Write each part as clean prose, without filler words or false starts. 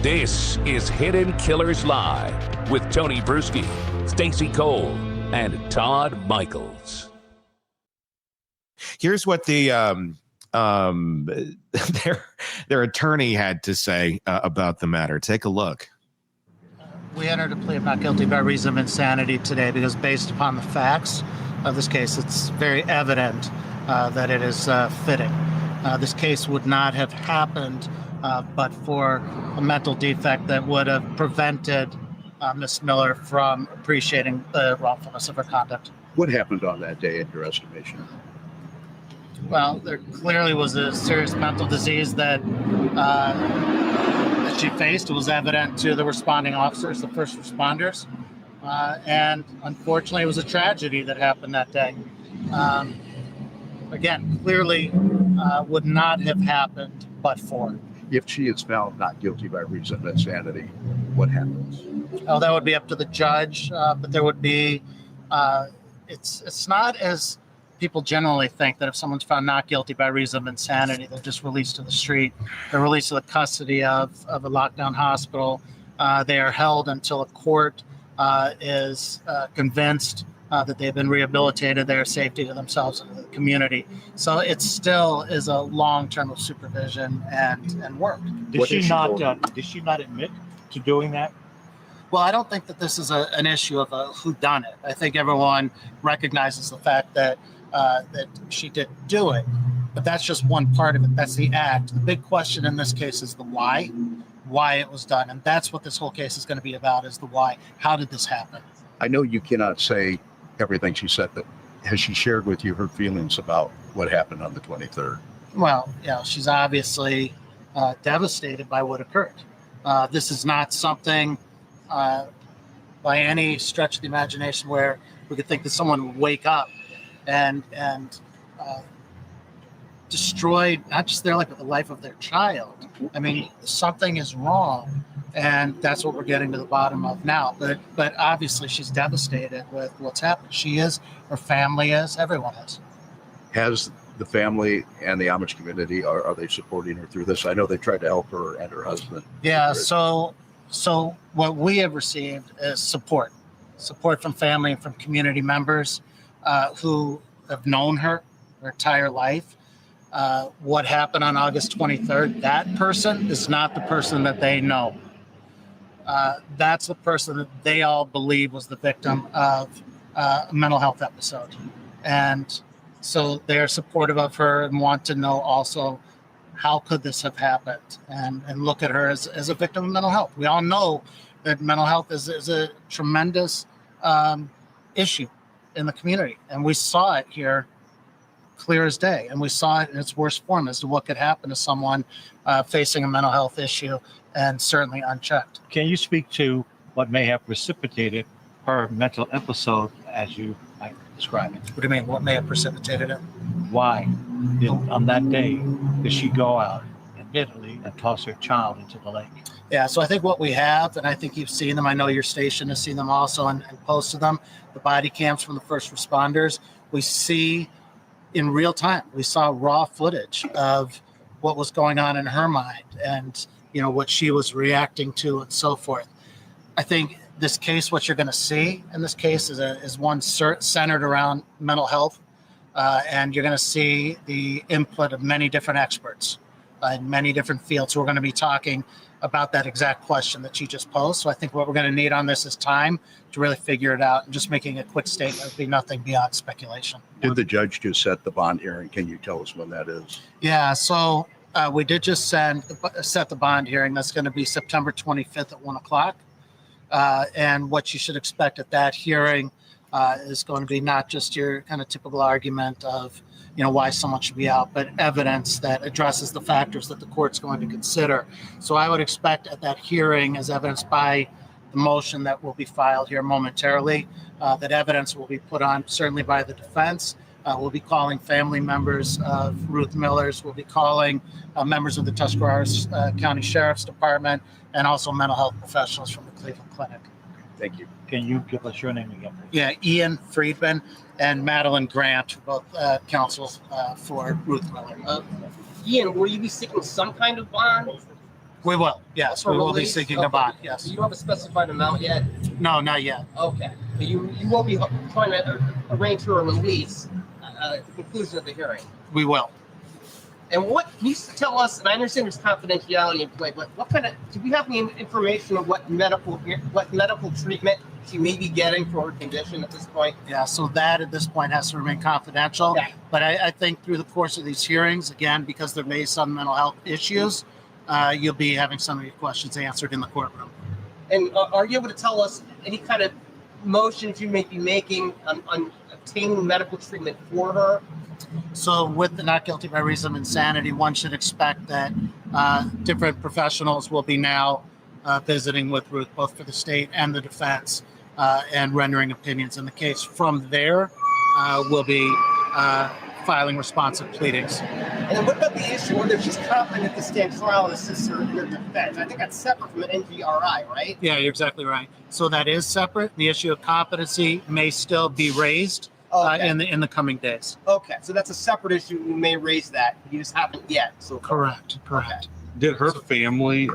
This is Hidden Killers Live with Tony Brueski, Stacy Cole, and Todd Michaels. Here's what the their attorney had to say about the matter. Take a look. We entered a plea of not guilty by reason of insanity today because based upon the facts of this case, it's very evident that it is fitting. This case would not have happened but for a mental defect that would have prevented Ms. Miller from appreciating the wrongfulness of her conduct. What happened on that day in your estimation? Well, there clearly was a serious mental disease that she faced. It was evident to the responding officers, the first responders. And unfortunately, it was a tragedy that happened that day. Again, clearly would not have happened but for. If she is found not guilty by reason of insanity, what happens? Oh, that would be up to the judge, but there would be, it's not as people generally think that if someone's found not guilty by reason of insanity, they're just released to the street. They're released to the custody of a lockdown hospital. They are held until a court is convinced that they've been rehabilitated, their safety to themselves and to the community. So it still is a long term of supervision and work. Did she not admit to doing that? Well, I don't think that this is an issue of a whodunit. I think everyone recognizes the fact that that she did do it, but that's just one part of it. That's the act. The big question in this case is the why it was done, and that's what this whole case is going to be about: is the why. How did this happen? I know you cannot say everything she said, but has she shared with you her feelings about what happened on the 23rd? Well, she's obviously devastated by what occurred. This is not something by any stretch of the imagination where we could think that someone would wake up and destroy not just the life of their child. I mean, something is wrong, and that's what we're getting to the bottom of now. But obviously, she's devastated with what's happened. She is, her family is, everyone is. Has the family and the Amish community, are they supporting her through this? I know they tried to help her and her husband. Yeah, so what we have received is support from family and from community members who have known her entire life. What happened on August 23rd, that person is not the person that they know. That's the person that they all believe was the victim of a mental health episode. And so they're supportive of her and want to know also how could this have happened, and look at her as a victim of mental health. We all know that mental health is a tremendous issue in the community. And we saw it here clear as day. And we saw it in its worst form as to what could happen to someone facing a mental health issue, and certainly unchecked. Can you speak to what may have precipitated her mental episode as you might describe it? What do you mean? What may have precipitated it? Why on that day did she go out, admittedly, and toss her child into the lake? Yeah, so I think what we have, and I think you've seen them, I know your station has seen them also and posted them, the body cams from the first responders. We see in real time, we saw raw footage of what was going on in her mind and, what she was reacting to and so forth. I think this case, what you're going to see in this case is one centered around mental health. And you're going to see the input of many different experts in many different fields who are going to be talking about that exact question that you just posed. So I think what we're going to need on this is time to really figure it out, and just making a quick statement would be nothing beyond speculation. Did the judge just set the bond hearing? Can you tell us when that is? Yeah, so we did just set the bond hearing. That's going to be September 25th at 1:00. And what you should expect at that hearing is going to be not just your kind of typical argument of, why someone should be out, but evidence that addresses the factors that the court's going to consider. So I would expect at that hearing, as evidenced by the motion that will be filed here momentarily, that evidence will be put on certainly by the defense. We'll be calling family members of Ruth Miller's. We'll be calling members of the Tuscarawas County Sheriff's Department, and also mental health professionals from the Cleveland Clinic. Thank you. Can you give us your name again, please? Yeah, Ian Friedman and Madeline Grant, both counsels for Ruth Miller. Ian, will you be seeking some kind of bond? We will. Yes, For we will be release? seeking Okay. a bond. Yes. You don't have a specified amount yet? No, not yet. Okay. But you will be trying to arrange for a release at the conclusion of the hearing. We will. And what can you tell us? And I understand there's confidentiality in play, but what kind of do we have any information of what medical treatment she may be getting for her condition at this point? Yeah. So that at this point has to remain confidential. Yeah. But I think through the course of these hearings, again, because there may be some mental health issues, you'll be having some of your questions answered in the courtroom. And are you able to tell us any kind of motions you may be making on obtaining medical treatment for her? So with the not guilty by reason of insanity, one should expect that different professionals will be now visiting with Ruth, both for the state and the defense, and rendering opinions in the case. From there, we'll be filing responsive pleadings. And then what about the issue whether she's competent to stand trial and assist her in her defense? I think that's separate from an NGRI, right? Yeah, you're exactly right. So that is separate. The issue of competency may still be raised in the coming days. Okay, so that's a separate issue. You may raise that. You just haven't yet. So Correct. Okay. Did her family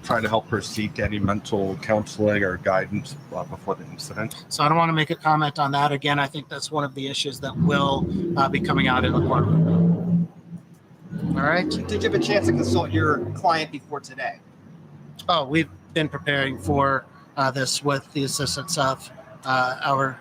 try to help her seek any mental counseling or guidance before the incident? So I don't want to make a comment on that. Again, I think that's one of the issues that will be coming out in the courtroom. All right. Did you have a chance to consult your client before today? Oh, we've been preparing for this with the assistance of our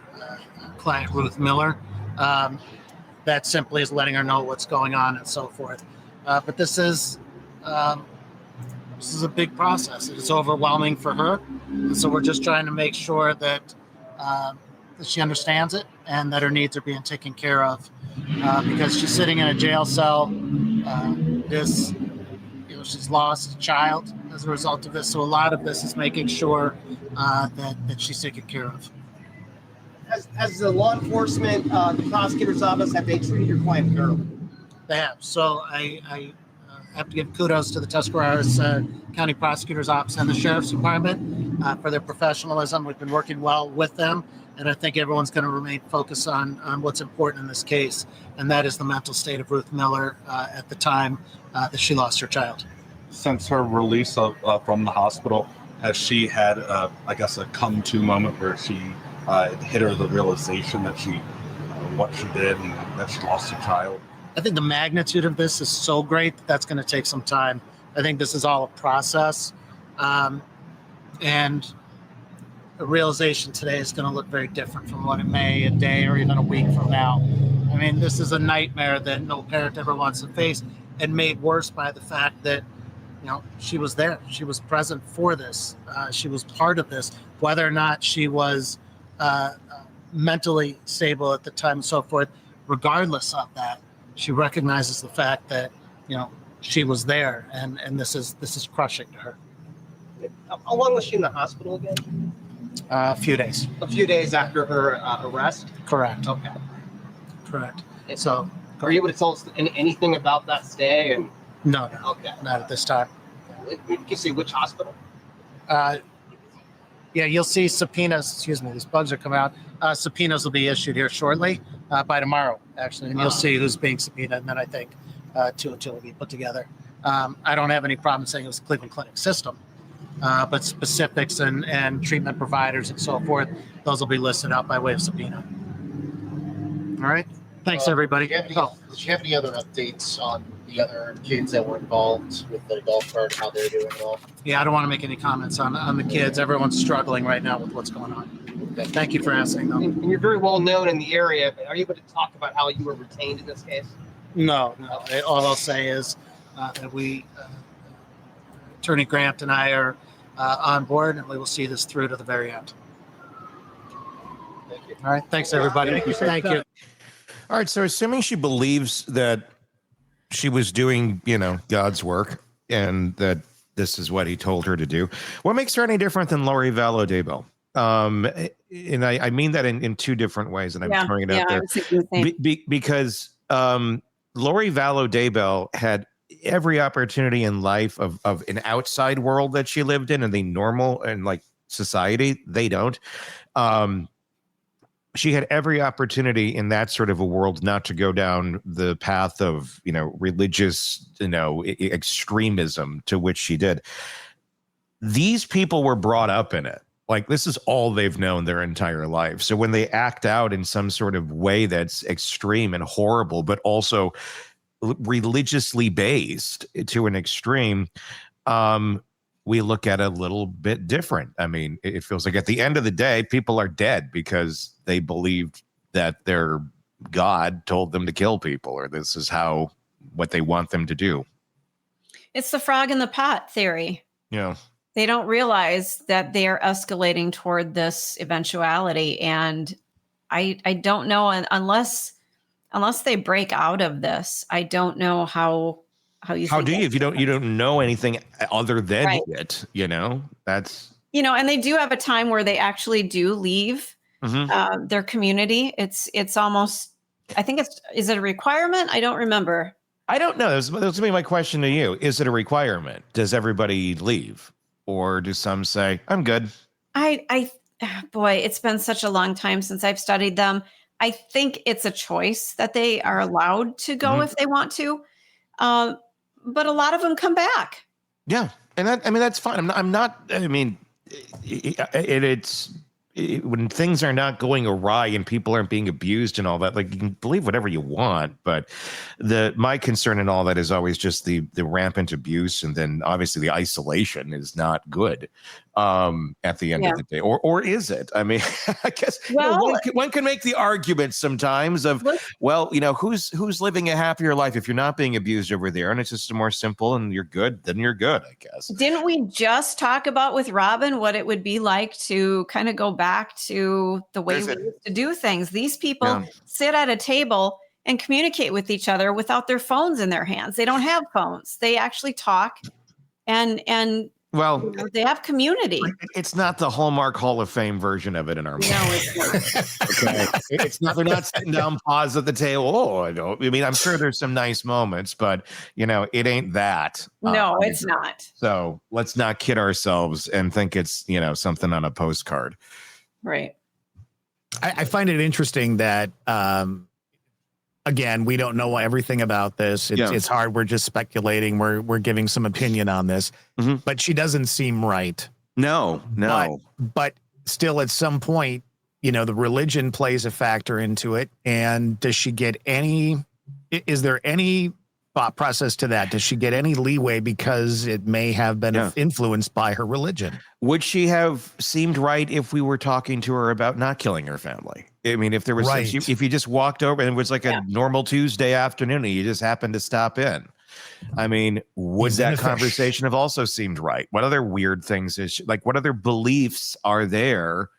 client, Ruth Miller. That simply is letting her know what's going on and so forth. But this is a big process. It's overwhelming for her. And so we're just trying to make sure that she understands it and that her needs are being taken care of. Because she's sitting in a jail cell. She's lost a child as a result of this. So a lot of this is making sure that she's taken care of. As the law enforcement, the prosecutor's office, have they treated your client fairly? They have. So I have to give kudos to the Tuscarawas County Prosecutor's Office and the Sheriff's Department for their professionalism. We've been working well with them, and I think everyone's going to remain focused on what's important in this case, and that is the mental state of Ruth Miller at the time that she lost her child. Since her release from the hospital, has she had, a come-to moment where she hit her the realization that what she did and that she lost her child? I think the magnitude of this is so great that's going to take some time. I think this is all a process. And the realization today is going to look very different from what it may a day or even a week from now. I mean, this is a nightmare that no parent ever wants to face, and made worse by the fact that, she was there. She was present for this. She was part of this, whether or not she was mentally stable at the time and so forth. Regardless of that, she recognizes the fact that, she was there, and this is crushing to her. How long was she in the hospital again? A few days. A few days after her arrest? Correct. Okay. Correct. So, are you able to tell us anything about that stay? And no, okay, not at this time. Can you say which hospital? Yeah, you'll see subpoenas. Excuse me, these bugs are coming out. Subpoenas will be issued here shortly, by tomorrow, actually, and you'll see who's being subpoenaed. And then I think two will be put together. I don't have any problem saying it was Cleveland Clinic system, but specifics and treatment providers and so forth, those will be listed out by way of subpoena. All right. Thanks, everybody. Did you have any other updates on the other kids that were involved with the golf cart, how they're doing at all? Yeah, I don't want to make any comments on the kids. Everyone's struggling right now with what's going on. Okay. Thank you for asking, though. And you're very well known in the area. Are you able to talk about how you were retained in this case? No. All I'll say is that Attorney Grant and I are on board, and we will see this through to the very end. Thank you. All right. Thanks, everybody. Thank you. All right. So assuming she believes that she was doing, God's work and that this is what he told her to do, what makes her any different than Lori Vallow Daybell? And I mean that in two different ways, and I'm throwing it out there. Because Lori Vallow Daybell had every opportunity in life of an outside world that she lived in, and the normal and like society, they don't. she had every opportunity in that sort of a world not to go down the path of, religious, extremism to which she did. These people were brought up in it. Like, this is all they've known their entire life. So when they act out in some sort of way that's extreme and horrible, but also religiously based to an extreme, we look at it a little bit different. I mean, it feels like at the end of the day, people are dead because they believed that their God told them to kill people, or this is what they want them to do. It's the frog in the pot theory. Yeah. They don't realize that they are escalating toward this eventuality. And I don't know, unless they break out of this, I don't know how do you if you don't know anything other than it, that's, and they do have a time where they actually do leave their community. It's almost, I think is it a requirement? I don't remember. I don't know. That's going to be my question to you. Is it a requirement? Does everybody leave? Or do some say, I'm good? Boy, it's been such a long time since I've studied them. I think it's a choice that they are allowed to go if they want to. But a lot of them come back. Yeah. And that's fine. I'm not, it's when things are not going awry and people aren't being abused and all that, like, you can believe whatever you want, but my concern in all that is always just the rampant abuse, and then obviously the isolation is not good at the end of the day, or is it? I mean, I guess one can make the argument sometimes of, who's living a happier life if you're not being abused over there, and it's just more simple, and you're good, then you're good, I guess. Didn't we just talk about with Robin what it would be like to kind of go back to the way we used to do things? These people sit at a table and communicate with each other without their phones in their hands. They don't have phones. They actually talk and they have community. It's not the Hallmark Hall of Fame version of it in our mind. No, it's not. Okay. It's not, they're not sitting down, pause at the table. I'm sure there's some nice moments, but it ain't that. No, it's not. So let's not kid ourselves and think it's, something on a postcard. Right. I find it interesting that, again, we don't know everything about this. It's hard. We're just speculating. We're giving some opinion on this, but she doesn't seem right. No. But still, at some point, the religion plays a factor into it. And does she get is there any thought process to that? Does she get any leeway because it may have been influenced by her religion? Would she have seemed right if we were talking to her about not killing her family? I mean, if there was, if you just walked over and it was like a normal Tuesday afternoon and you just happened to stop in, I mean, would that conversation have also seemed right? What other weird things what other beliefs are there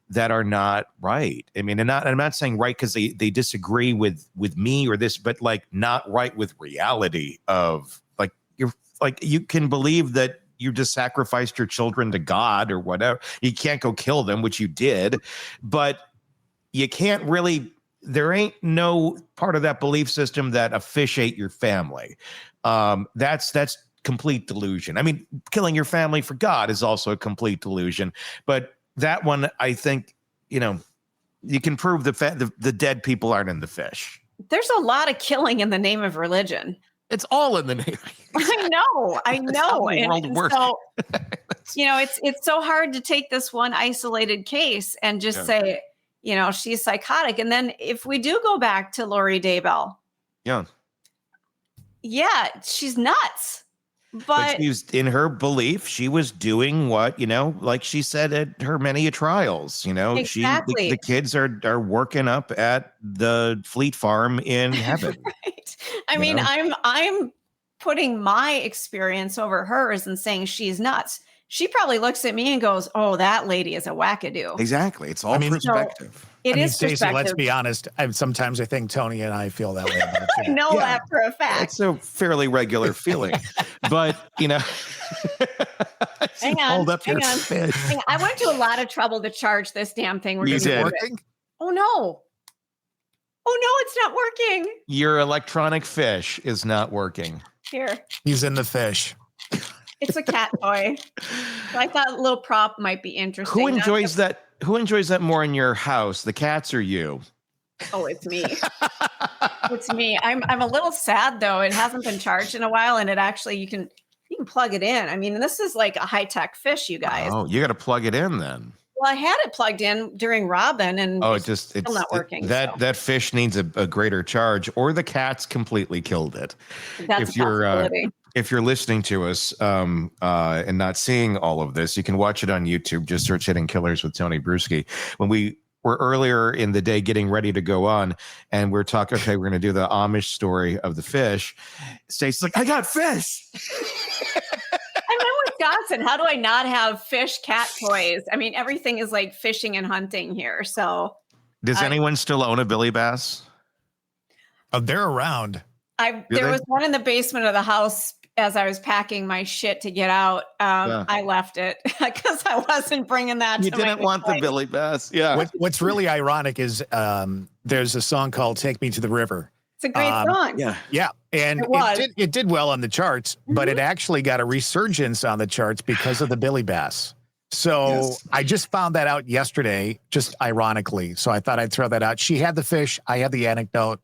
that are not right? I mean, I'm not saying right because they disagree with me or this, but like not right with reality of you can believe that you just sacrificed your children to God or whatever. You can't go kill them, which you did, but you can't really, there ain't no part of that belief system that officiate your family. That's complete delusion. I mean, killing your family for God is also a complete delusion, but that one, I think, you can prove the dead people aren't in the fish. There's a lot of killing in the name of religion. It's all in the name. I know. That's how the world works. So, it's so hard to take this one isolated case and just say, she's psychotic. And then if we do go back to Lori Daybell, she's nuts. But she was, in her belief, she was doing what, like she said at her many trials, exactly. The kids are working up at the Fleet Farm in heaven. Right. I mean, I'm putting my experience over hers and saying she's nuts. She probably looks at me and goes, "Oh, that lady is a wackadoo." Exactly. It's all perspective. It is Stacey, perspective. let's be honest. Sometimes I think Tony and I feel that way about I know that for a fact. It's a fairly regular feeling, but hang on. I went to a lot of trouble to charge this damn thing. We're working. Oh no, it's not working. Your electronic fish is not working. Here, he's in the fish. It's a cat toy. So I thought a little prop might be interesting. Who enjoys that? who enjoys that more in your house, the cats or you? Oh, it's me. It's me. I'm a little sad though. It hasn't been charged in a while, and it actually you can plug it in. I mean, this is like a high-tech fish, you guys. Oh, you got to plug it in then. Well, I had it plugged in during Robin, and it's still not working. That fish needs a greater charge, or the cats completely killed it. That's a possibility. If you're listening to us and not seeing all of this, you can watch it on YouTube. Just search Hidden Killers with Tony Brueski. When we were earlier in the day getting ready to go on, and we're talking, okay, we're going to do the Amish story of the fish. Stacey's like, I got fish. I'm in Wisconsin. How do I not have fish cat toys? I mean, everything is like fishing and hunting here. So does anyone still own a Billy Bass? Oh, they're around. There was one in the basement of the house as I was packing my shit to get out. I left it because I wasn't bringing that. You didn't want the Billy Bass. Yeah. What's really ironic is there's a song called Take Me to the River. It's a great song. Yeah. And it did well on the charts, but it actually got a resurgence on the charts because of the Billy Bass. So I just found that out yesterday, just ironically. So I thought I'd throw that out. She had the fish. I had the anecdote.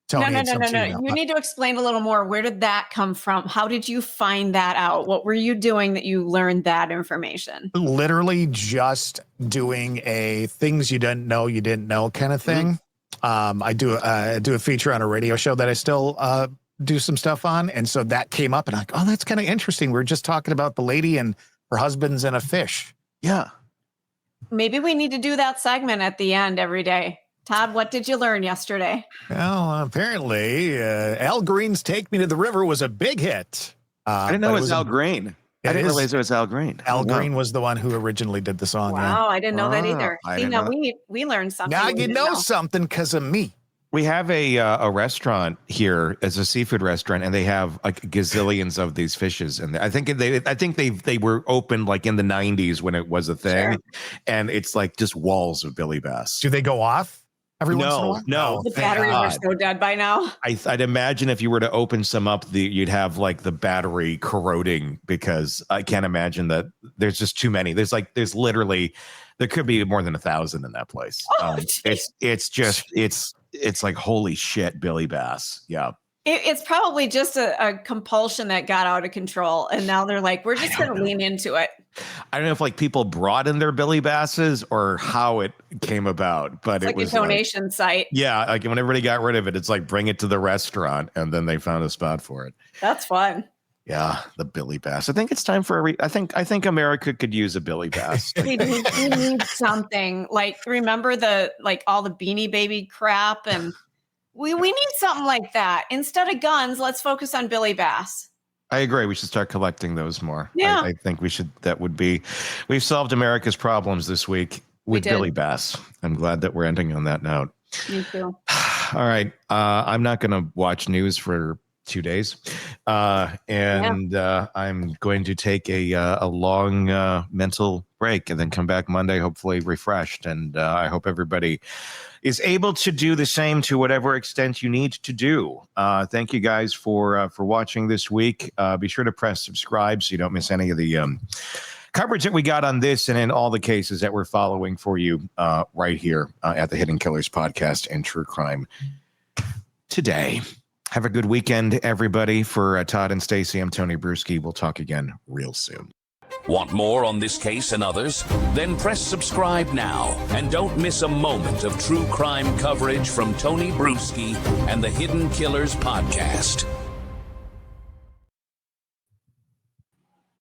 Tony, no. You need to explain a little more. Where did that come from? How did you find that out? What were you doing that you learned that information? Literally just doing a things you didn't know kind of thing. I do a feature on a radio show that I still do some stuff on. And so that came up and I'm like, oh, that's kind of interesting. We're just talking about the lady and her husband's and a fish. Yeah. Maybe we need to do that segment at the end every day. Todd, what did you learn yesterday? Well, apparently, Al Green's Take Me to the River was a big hit. I didn't know it was Al Green. I didn't realize it was Al Green. Al Green was the one who originally did the song. Wow, I didn't know that either. See, now we learned something. Now you know something because of me. We have a restaurant here as a seafood restaurant, and they have like gazillions of these fishes. And I think they were open like in the 90s when it was a thing, and it's like just walls of Billy Bass. Do they go off? Every once in a while? No. The batteries are so dead by now. I'd imagine if you were to open some up, you'd have like the battery corroding because I can't imagine that there's just too many. There could be more than 1,000 in that place. It's like, holy shit, Billy Bass. Yeah. It's probably just a compulsion that got out of control. And now they're like, we're just going to lean into it. I don't know if like people brought in their Billy Basses or how it came about, but it was a donation site. Yeah. Like when everybody got rid of it, it's like bring it to the restaurant and then they found a spot for it. That's fun. Yeah. The Billy Bass. I think it's time for I think America could use a Billy Bass. we need something like, remember all the Beanie Baby crap and we need something like that. Instead of guns, let's focus on Billy Bass. I agree. We should start collecting those more. Yeah. I think we should. We've solved America's problems this week with Billy Bass. I'm glad that we're ending on that note. Me too. All right. I'm not going to watch news for 2 days. I'm going to take a long mental break and then come back Monday, hopefully refreshed. And I hope everybody is able to do the same to whatever extent you need to do. Thank you guys for watching this week. Be sure to press subscribe so you don't miss any of the coverage that we got on this and in all the cases that we're following for you right here at the Hidden Killers podcast and True Crime Today. Have a good weekend, everybody. For Todd and Stacy, I'm Tony Brueski. We'll talk again real soon. Want more on this case and others? Then press subscribe now and don't miss a moment of true crime coverage from Tony Brueski and the Hidden Killers podcast.